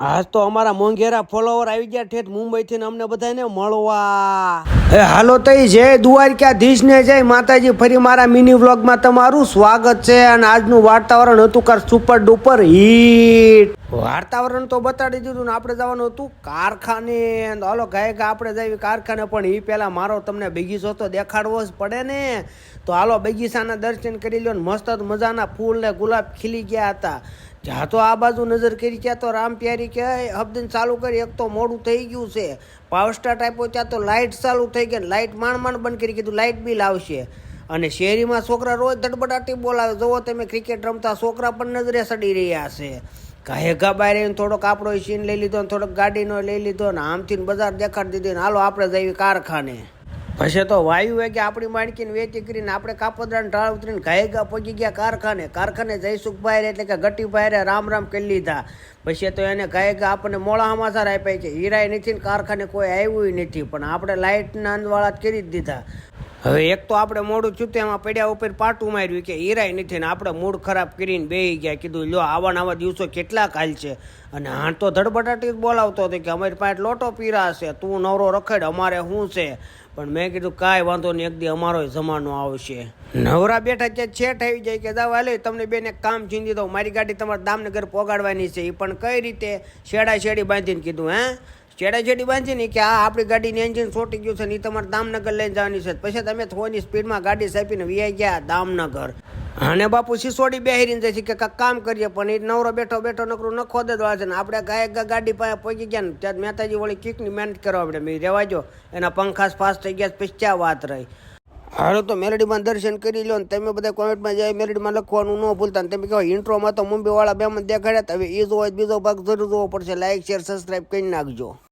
આજ તો અમારા મોંઘેરા ફોલોવર આવી ગયા ઠેઠ મુંબઈથી ને અમને બધાને મળવા. હાલો તઈ જય દ્વારકાધીશ ને જય માતાજી. ફરી મારા મિની વ્લોગમાં તમારું સ્વાગત છે. અને આજનું વાતાવરણ હતું કાર સુપર ડુપર હિટ. વાતાવરણ તો બતાડી દીધું ને આપણે જવાનું હતું કારખાને. હાલો ગાય આપણે જઈએ કારખાને, પણ એ પહેલા મારો તમને બગીચો તો દેખાડવો જ પડે ને. તો હાલો બગીચાના દર્શન કરી લો ને. મસ્ત મજાના ફૂલ ને ગુલાબ ખીલી ગયા હતા. જ્યાં તો આ બાજુ નજર કરી ત્યાં તો રામ પ્યારી કે હબદન ચાલુ કરી. એક તો મોડું થઈ ગયું છે, પાવર સ્ટાર્ટ આપ્યો ત્યાં તો લાઇટ ચાલુ થઈ ગઈ. લાઇટ માંડ બંધ કરી, કીધું લાઇટ બિલ આવશે. અને શહેરીમાં છોકરા રોજ ધડબડાટી બોલાવે. જુઓ તમે ક્રિકેટ રમતા છોકરા પણ નજરે સડી રહ્યા છે. ઘાએ ઘા બહાર આવીને થોડોક આપણો સીન લઈ લીધો, થોડોક ગાડીનો લઈ લીધો ને આમથી બજાર દેખાડી દીધી ને હાલો આપણે જઈએ કારખાને. પછી તો વાયુ વેગે આપણી માણકીને વેચી કરીને આપણે કાપોદરાને ઢાળ ઉતરીને ઘાએ ઘા પહોંચી ગયા કારખાને. કારખાને જયસુખભાઈ એટલે કે ગટીભાઈ રામ રામ કરી લીધા. પછી તો એને ઘાએ ઘા આપણને મોડા સમાચાર આપ્યા કે હીરાય નથી ને કારખાને કોઈ આવ્યું નથી, પણ આપણે લાઇટના અંદવાળા જ કરી જ દીધા. હવે એક તો આપણે મોડું છું એમાં પડ્યા ઉપર પાટું માર્યું કે હીરાય નથી ને આપણે મૂડ ખરાબ કરીને બેસી ગયા. કીધું લો આવા દિવસો કેટલા કાલ છે. અને હા તો ધડબડાટી જ બોલાવતો હતો કે અમારી પાસે લોટો પીરા છે, તું નવરો રખડ અમારે શું છે. પણ મેં કીધું કાંઈ વાંધો નહીં, એક દી અમારો જમાનો આવશે. નવરા બેઠા ત્યાં છેઠ આવી જાય કે દાવા લે તમને બેને કામ ચીંધી દઉં, મારી ગાડી તમારે દામનગર પોગાડવાની છે. એ પણ કઈ રીતે શેડા શેડી બાંધીને કીધું શેડા શેડી બાંધીને કે આ આપણી ગાડીની એન્જિન છોટી ગયું છે ને એ તમારે દામનગર લઈને જવાની છે. પછી તમે થોડી સ્પીડમાં ગાડી સાપીને વિયાઈ ગયા દામનગર. અને બાપુ સિસોડી બેહીને જાય છે કે કાંક કામ કરીએ, પણ એ નવરો બેઠો નકરું નખો જ વાળે છે ને. આપણે ગાય ગાડી પાસે પહોંચી ગયા ને ત્યાં મહેતાજી વળી કીકની મહેનત કરવા આપણે મેં રહેવા જો એના પંખાસ ફાસ થઈ ગયા પછી ક્યાં વાત રહી. હાલો તો મેલડીમાં દર્શન કરી લો ને તમે બધા કોમેન્ટમાં જાય મેલડીમાં લખવાનું ન ભૂલતા. તમે કહો ઇન્ટ્રોમાં તો મુંબઈવાળા બેમાં દેખાડ્યા, હવે એ જોવો બીજો ભાગ જરૂર જોવો પડશે. લાઇક શેર સબસ્ક્રાઈબ કરી નાખજો.